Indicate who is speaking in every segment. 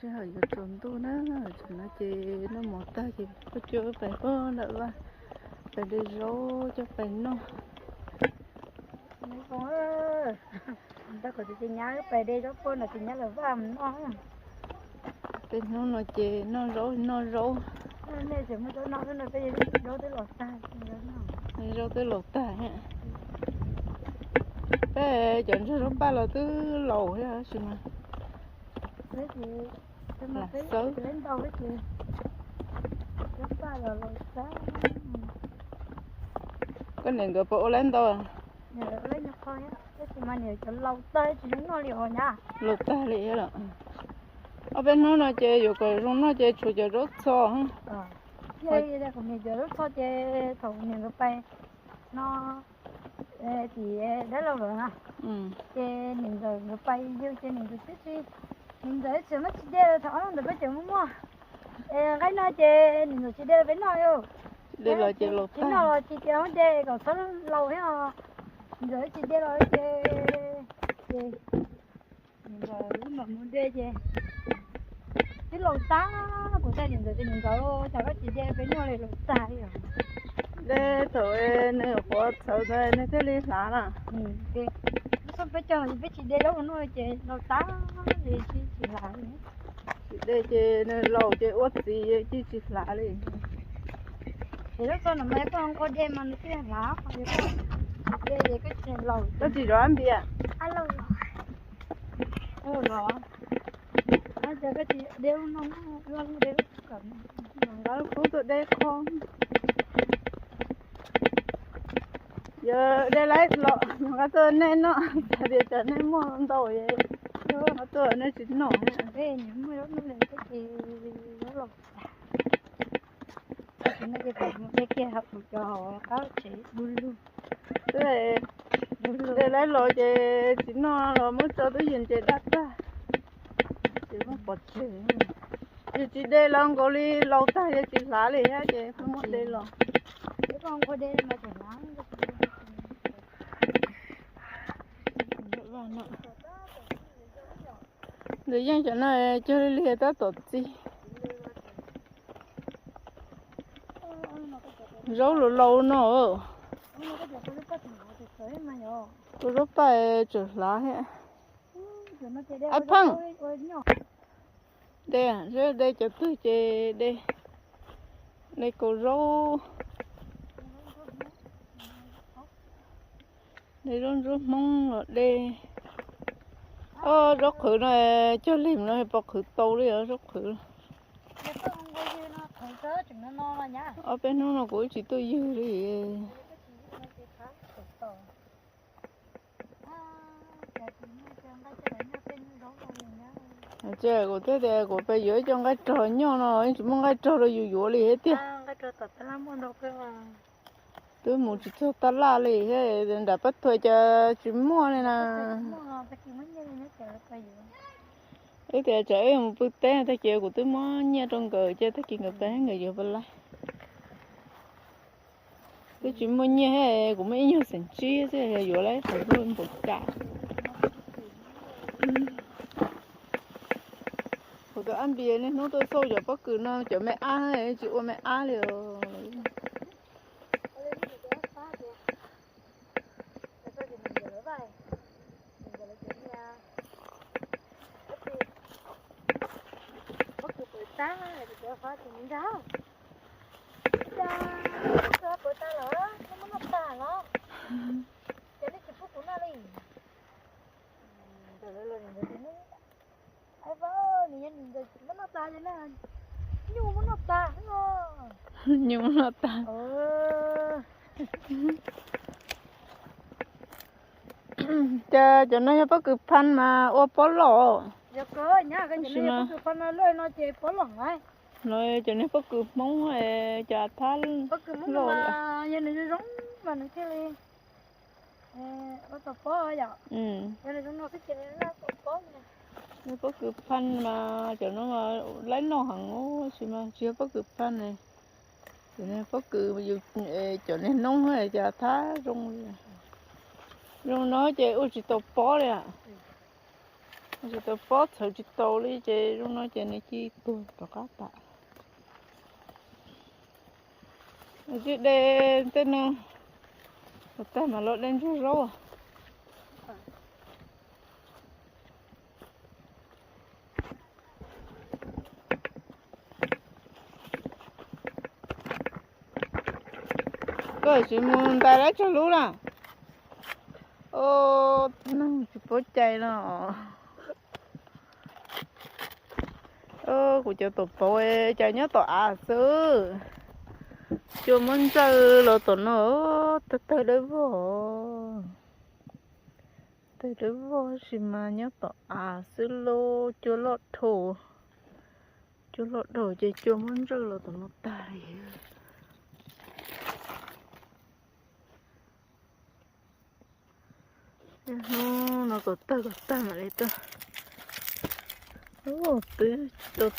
Speaker 1: sẽ hỏi giờ trốn tu nó cho nó chỉ nó một ta chỉ có chỗ phải có nữa và phải đi rô cho phải nó
Speaker 2: mấy con ơi ta có thể nhớ phải đi đó con là thì nhớ là vàng nó
Speaker 1: cái nó chỉ nó rô
Speaker 2: nên chỉ mới cho nó cái này phải rô tới lọt ta
Speaker 1: đi rô tới lột ta hả bé chọn cho nó ba là từ lầu hả xin mà
Speaker 2: thế thì
Speaker 1: là xấu
Speaker 2: lên đâu cái gì rất ba là lọt ta
Speaker 1: cái này cái bộ lên đâu à
Speaker 2: nhờ lấy nhặt thôi á thế thì mà nhiều cho lâu tới thì chúng nó liều nha
Speaker 1: lột ta đi rồi ở bên nó chơi rồi cái rong nó chơi chủ cho rất to hả
Speaker 2: chơi đây còn nhiều giờ rất khó chơi thầu nhiều cái bay nó thì đã lâu rồi ha chơi nhiều giờ cái bay vô chơi nhiều cái tít đi nhiều giờ chơi mất chơi thọ nó được cái chơi mua cái nó chơi nhiều giờ chơi đây với nó yêu
Speaker 1: đây là chơi lột
Speaker 2: chỉ
Speaker 1: ta
Speaker 2: nó chỉ chơi chơi còn số lâu hết à giờ chơi đây rồi chơi nhiều giờ lúc mà muốn chơi chơi cái lột tá của gia đình rồi thì mình có chả có chị chơi với nhau này lột tá rồi
Speaker 1: để thôi nếu có thầu đây nếu thế đi lá nè
Speaker 2: cái xong phải cho mình biết chị đây đâu nó chơi lột tá thì chị lại
Speaker 1: để chơi nếu lâu chơi ớt gì chỉ lá đi
Speaker 2: thì lúc sau là mấy con có đem mà nó cái lá còn cái đây cái chuyện lầu
Speaker 1: nó chỉ đó anh bia
Speaker 2: alo rồi anh giờ cái chị đeo nó luôn đeo cầm
Speaker 1: nó cũng tụi đây không giờ đây lấy lọ nó tôi nên nó để cho nên mua đồ vậy nó tôi nó chỉ nổi
Speaker 2: cái những mấy đó nó lên cái gì nó lột nó cái kia học được cho họ có chỉ bulu
Speaker 1: để lấy lọ chỉ nó là muốn cho tôi nhìn chỉ đắt ra chỉ có bọt chỉ đây lòng có đi lâu ta chỉ lá đi ha chỉ không muốn đây lòng
Speaker 2: cái con có đây mà chỉ lá
Speaker 1: người dân cho nó chơi liệt ta tốt gì rau lâu lâu nó tôi rất phải chửi lá hết à phăng đây à đây cho tôi chơi đây đây có rau đây rau mông rồi đây rau khử này cho liềm nó bọc khử tàu đi ở rau khử ở bên nó cũng chỉ tôi dư đi chơi của thế thì của bây giờ trong cái trò nhỏ nó chỉ mong cái trò rồi dụ đi hết tiệt tôi muốn chỉ cho ta la đi hết đã bắt thuê cho chỉ mua này nè thế thì chơi một bữa té thế chơi của tôi mua nhà trong cờ chơi thế kia ngập té người vừa bên lại tôi chỉ mua nhà hết cũng mấy nhiêu sành chi thế vừa lấy phải luôn một cả tôi ăn bia nên nó tôi sâu rồi bất cứ nó chỗ mẹ ăn ấy chịu mẹ ăn liền
Speaker 2: tá thì cho phá thì mình đó cha cho bữa ta lỡ nó muốn nộp ta nó cho nên chụp của nó đi rồi thì nó ai vợ nhìn rồi nó nộp ta cho nó nhưng muốn nộp ta ngon
Speaker 1: nhưng mà nó ta cho nó bất cứ pan mà ô bó lọ
Speaker 2: giờ cơ nhá cái gì này bất cứ pan nó lên nó chơi bó lỏng ấy
Speaker 1: rồi cho nên bất cứ món chả than
Speaker 2: bất cứ món mà như này nó giống mà nó cái này ở tập bó ấy vậy cho nên nó cái chuyện nó tập bó này
Speaker 1: nó bất cứ pan mà cho nó mà lấy nó hàng ngô xí mà chưa bất cứ pan này cho nên bất cứ dù cho nên nông hay chả tha rong nó chơi ôi chỉ tập bó đấy à giờ tôi phốt thử chỉ tô đi chứ lúc nói chuyện này chi tôi có cá tạ chứ đây tên nó tay mà lột lên chút rau cái gì muốn tay lấy cho lú là ô nó chỉ bớt chạy nó ô của cho tổ bồi chạy nhớ tổ à sư chưa muốn chơi lo tổ nó tới đấy vô tới đấy vô gì mà nhớ tổ à sư lô chưa lọt thổ chưa lọt đồ chơi chưa muốn chơi lo tổ nó tài nó có tay mà lấy tơ ô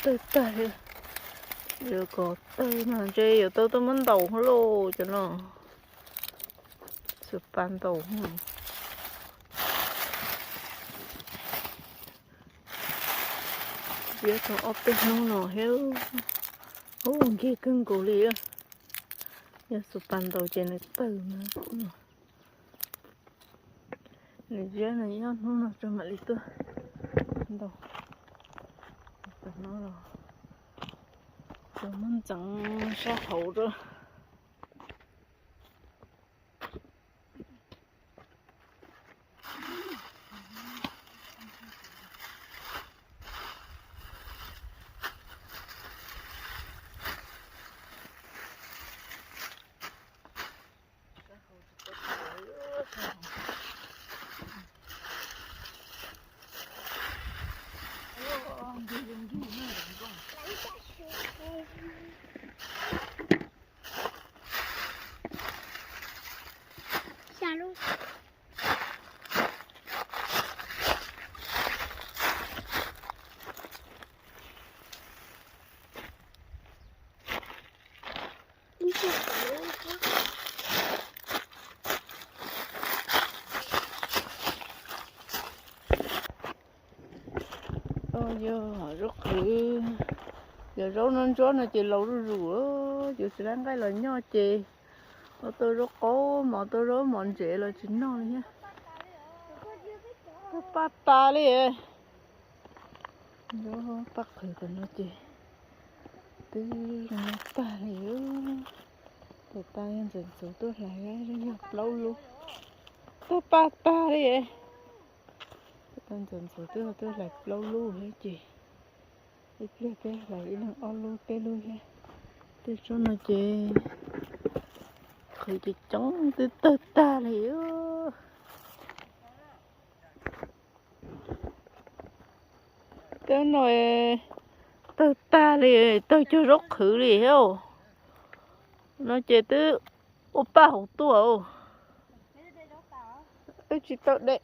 Speaker 1: tới tay giờ có tay mà chơi giờ tôi muốn đầu lô cho nó sụp ban đầu biết nó ốp bên nó héo ô kia cưng cổ lìa giờ sụp ban đầu trên này từ mà này giờ này nó cho mà lấy tơ đâu nó rồi mình chẳng sao hậu rồi giờ rất khử giờ rau nên chó này chị lâu rồi rửa giờ sẽ đang cái là nho chị tôi rất cố mà tôi rất mòn chị là chính nó nhé bắt ta đi giờ bắt khử cái nó chị từ nó ta hiểu tôi ta nhân dân số tôi lại ra nhập lâu luôn tôi bắt ta đi tân dần số tôi lại lâu luôn hết chị cái kia cái lại đang on luôn cái luôn ha tôi cho nó chị khởi chị chống từ ta hiểu cái nồi từ ta thì tôi cho rốt khử đi hiểu nó chị từ ba hộp tuổi tôi chỉ tự đấy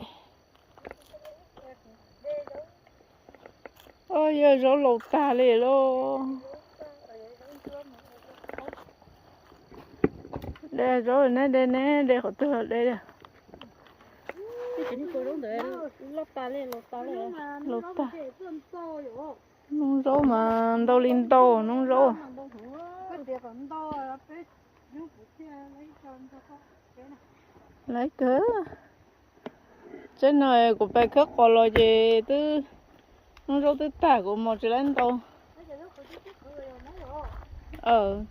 Speaker 1: ôi giờ rau lẩu ta liền luôn đây rồi nè đây họ tự đây nè lẩu ta nung rau mà đâu linh to nung rau lấy cớ trên này của bài khắc còn lo gì tư nung rau tư tả của một chỉ lên to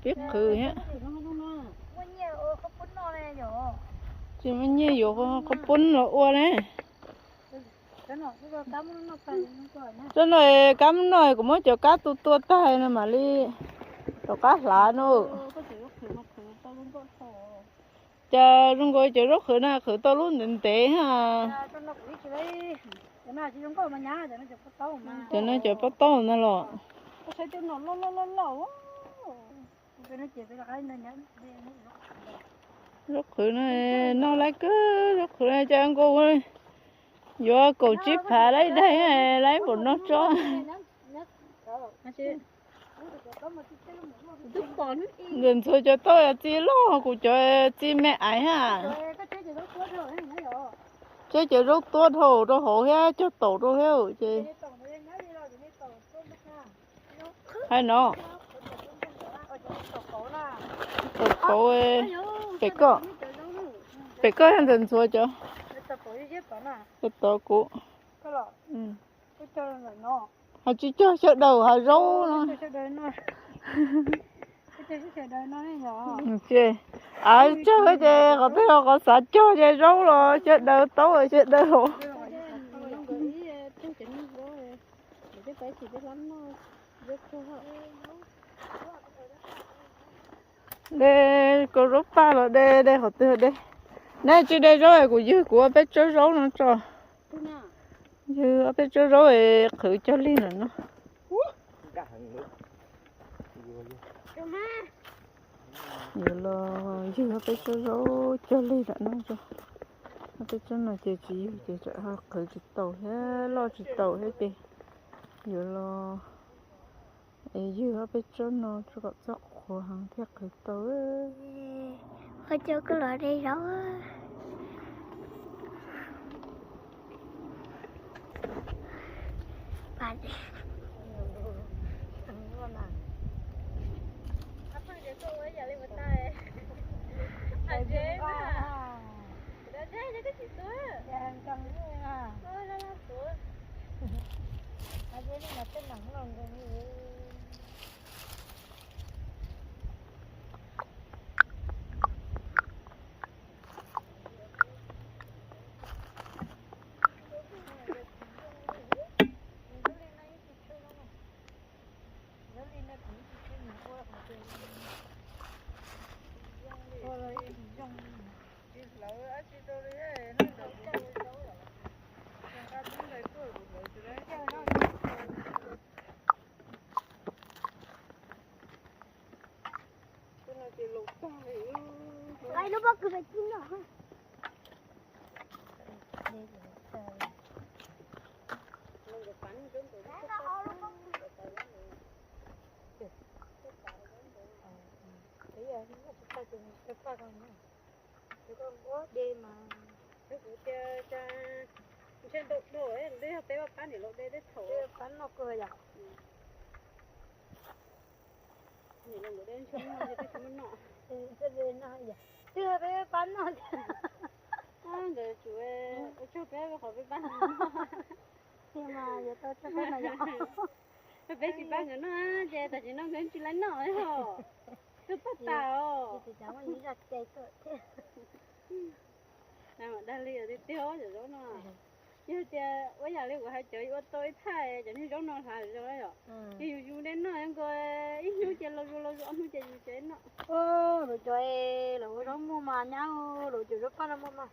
Speaker 1: biết khử nhé chỉ mới nhiều có bún là ua đấy cho này cắm này cũng mới cho cá tua tay này mà đi cho cá lá nữa chờ rung coi chờ rất khử na khử to luôn định tệ ha cho nó chờ bắt to nữa rồi rất khử này nó lấy cứ rất khử này cho anh cô ơi vô cổ chip phá lấy đây lấy một nó cho gần thôi cho tôi là chi lo của cho chi mẹ ấy ha Chứ chỉ rút tốt hồ rồi hồ hết cho tổ rồi hết chị. Hay nó. Tổ cổ ấy. Bể cơ hành trình xua cho. Tổ cổ. Ừ. Họ chỉ cho đầu họ râu nó. Chị. Cho cái gì có thể có sạch cho cái râu rồi chết đầu tấu rồi chết đầu. Đây có rốt ba rồi đây họ từ đây. Nè chứ đây rồi của dư của bé chơi râu nó cho. Dư bé chơi râu khử cho linh rồi nó. Dư lo dư bé chơi râu cho linh rồi nó cho. Bé chơi nó chơi họ khử chỉ tàu hết lo chỉ tàu hết đi. Dư lo dư bé chơi nó cho gặp giấc của hàng thiết khử tàu ấy.
Speaker 2: Hơi chơi cái loại đây đó. Bạn đi. Ai nó bắt cái gì nữa?
Speaker 1: Trên độ đổ ấy, đây học tế bác bán để lộ đây đấy thổ.
Speaker 2: Bán nó cười à?
Speaker 1: Nhìn lần của đây chúng nó thì chúng nó nọ.
Speaker 2: Thế về nó vậy. Chưa bé bán nó.
Speaker 1: Rồi chú ấy cho bé khỏi bé bán.
Speaker 2: Nhưng mà giờ tôi cho bé này nhỏ.
Speaker 1: Bé chỉ bán người nó, giờ tại chỉ nó gần chỉ lấy nọ ấy hả? Tôi bắt tao.
Speaker 2: Thì cháu nghĩ là chạy tội thế.
Speaker 1: Nào mà đang đi tiêu rồi đó nó. Chứ bây giờ liệu hai chơi ô tô thay cho nên giống nó thay rồi đấy rồi. Thì dùng đến nó em coi ít nhiêu chơi lâu ông chơi nó.
Speaker 2: Rồi chơi rồi đó mua mà nhau rồi chơi rất là mua mà.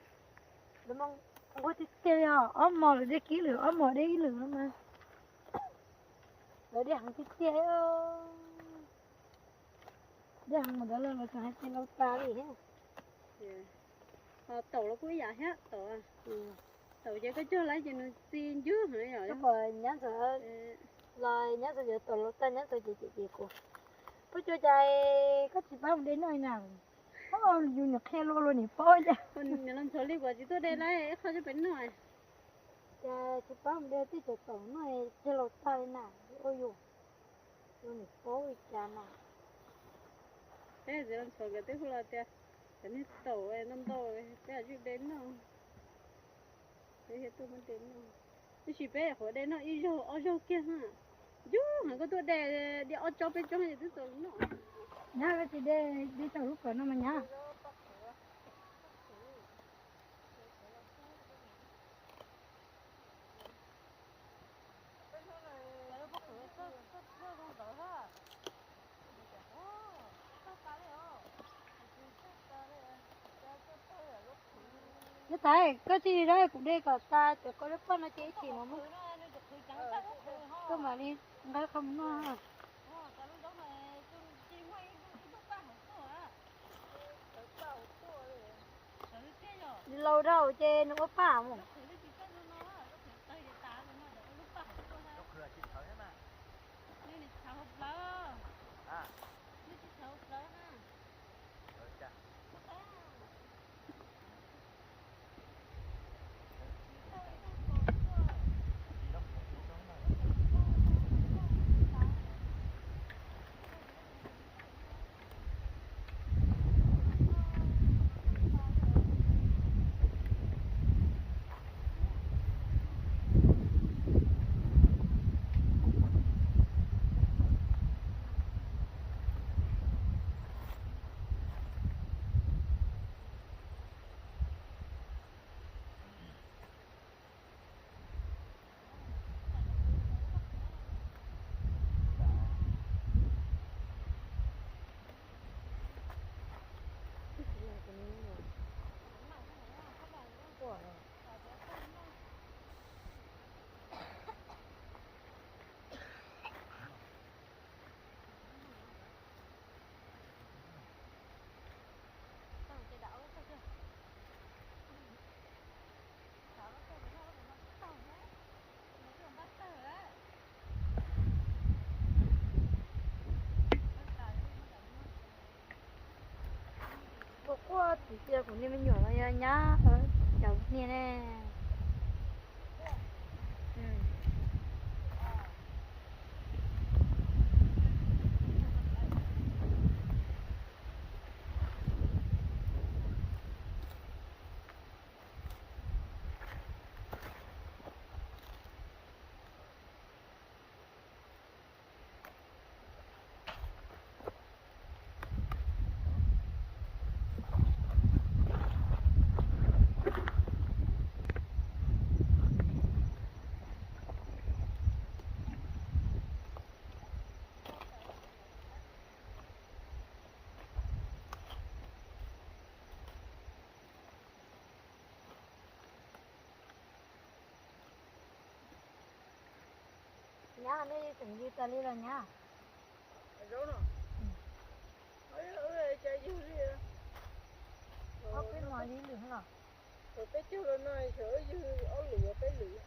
Speaker 2: Đúng không? Không có thích chơi à? Mò rồi đi kỹ lửa, mò đi lửa mà. Rồi đi hàng thích chơi đi hàng mà đó là hai chơi lâu ta đi hết.
Speaker 1: Tàu nó cũng giả hết tàu à. Tàu chơi cái chỗ lấy cho nó xin chứ hả rồi.
Speaker 2: Đúng rồi, nhớ sợ lời nhớ sợ giờ tàu lâu ta nhớ sợ chị của. Tôi cho chạy có chị bao đến nơi nào. Không dùng được khe luôn nè phôi chứ.
Speaker 1: Còn nhà làm số liệu của chị tôi đây lấy không cho bên ngoài.
Speaker 2: Chị bao đến tí chỗ tàu này chơi lâu ta lên nào. Ôi dồi. Dùng nè phôi chà nào.
Speaker 1: Thế giờ làm số cái tới là tiền. Cái này tàu ấy, năm tàu ấy, cái là chuyện đến nào. Thế hết tôi mới đến nào. Tôi chỉ bé ở đây nó y dâu kia ha. Chú hả có tôi để đi ở chỗ bên trong này tôi tưởng nó.
Speaker 2: Nhá cái chị đi tàu lúc nó mà nhá. Nó thấy cái gì đấy cũng đây cả ta chỉ có lúc nó chỉ nó mới cơ mà đi nó không nó đi lâu đâu trên nó có phá không giờ cũng đi mình nhỏ là nhá chậu nè nè nhá này từng đi ta đi rồi nhá
Speaker 1: Rồi nó. Ơi chơi gì vậy?
Speaker 2: có cái mồi đi được hả
Speaker 1: Rồi tới chưa rồi nói sửa dư ở lửa tới lửa.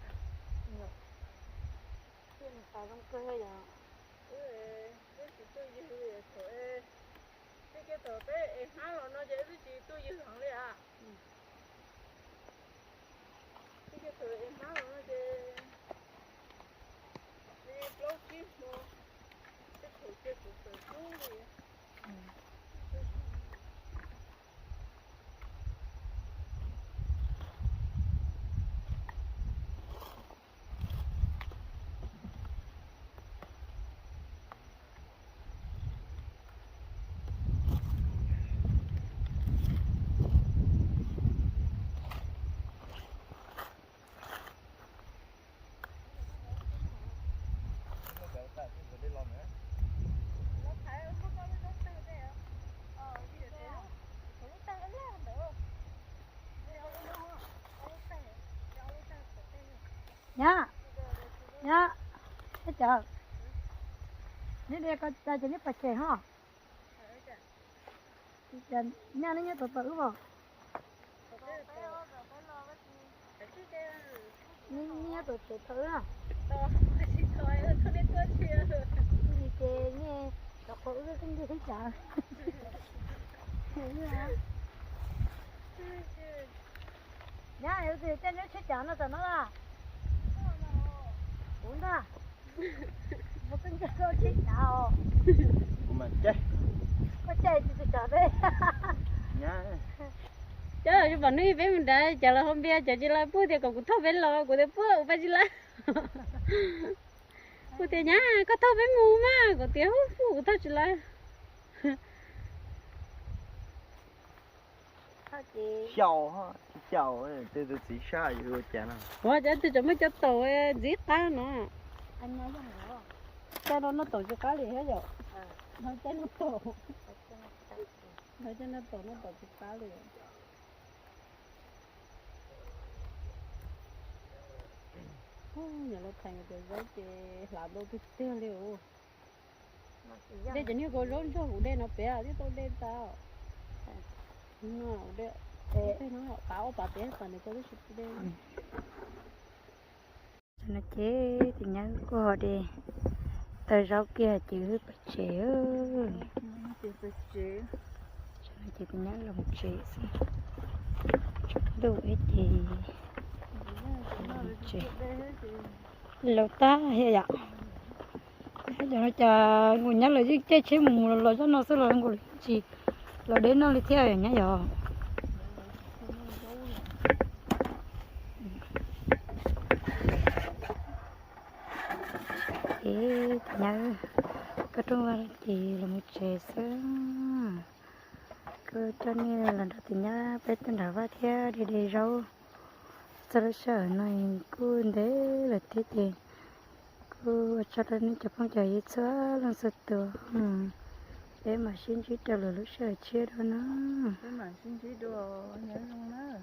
Speaker 2: cái này xài trong cơ rồi
Speaker 1: Cái chị tôi dư rồi sửa cái tờ tới há rồi nó dễ với chị tôi dư thằng đấy à. Cái tờ há rồi nó dễ đi lâu chim mà cái tờ xuống đi.
Speaker 2: nhá nhá hết chờ nếu đây có ta chỉ biết phải chơi ha chân nhá nó nhớ tự tử vào nhớ tự tử thử à gì chơi nghe đọc tự cái gì thấy chờ nhá yêu gì chân nó chết chờ nó sợ nó là đúng đó một cái cơ chết nào
Speaker 3: mà chết
Speaker 2: có chơi thì chờ đấy
Speaker 3: nhá
Speaker 1: Chứ chứ bọn nó bé mình đã chờ là hôm bia chờ chỉ là bữa thì còn có thâu bé lo của bữa phải chỉ là bữa thì nhá có thâu bé mù mà có tiếng hút thâu chỉ là
Speaker 3: chào ha chào từ từ chỉ sai rồi chả nào
Speaker 1: quá chứ tôi cho mấy cho tổ giết cá nó
Speaker 2: anh nói cho nó
Speaker 1: cho nó tổ cho cá liền hết rồi nó cho nó tổ nó cho nó tổ cho cá liền nhà nó thành cái giấy thì làm đâu tôi tiêu liệu đây chỉ như có rốn cho đây nó bé chứ tôi đây tao nó đây đây nó cáo bà bé còn này cho nó sụp đây
Speaker 2: nó chế thì nhớ cô đi tới rau kia chữ bạch chế nó chỉ thì nhớ là một chế đủ hết thì lâu ta hay vậy bây giờ nó chờ nguồn nhớ là cái chế mù là cho nó sẽ là nguồn gì là đến nó đi theo nhá giờ thế nhớ cái trong này thì là một chế sớm cứ cho nên là lần đầu tiên nhá bé tên đã vào theo đi rau sau đó này cô thế là thế thì cô cho nên chụp phong trào ít xóa lần sụt tù để mà xin chỉ trả lời lúc sợ chia đó nó
Speaker 1: cái mà xin chỉ đồ nhớ không đó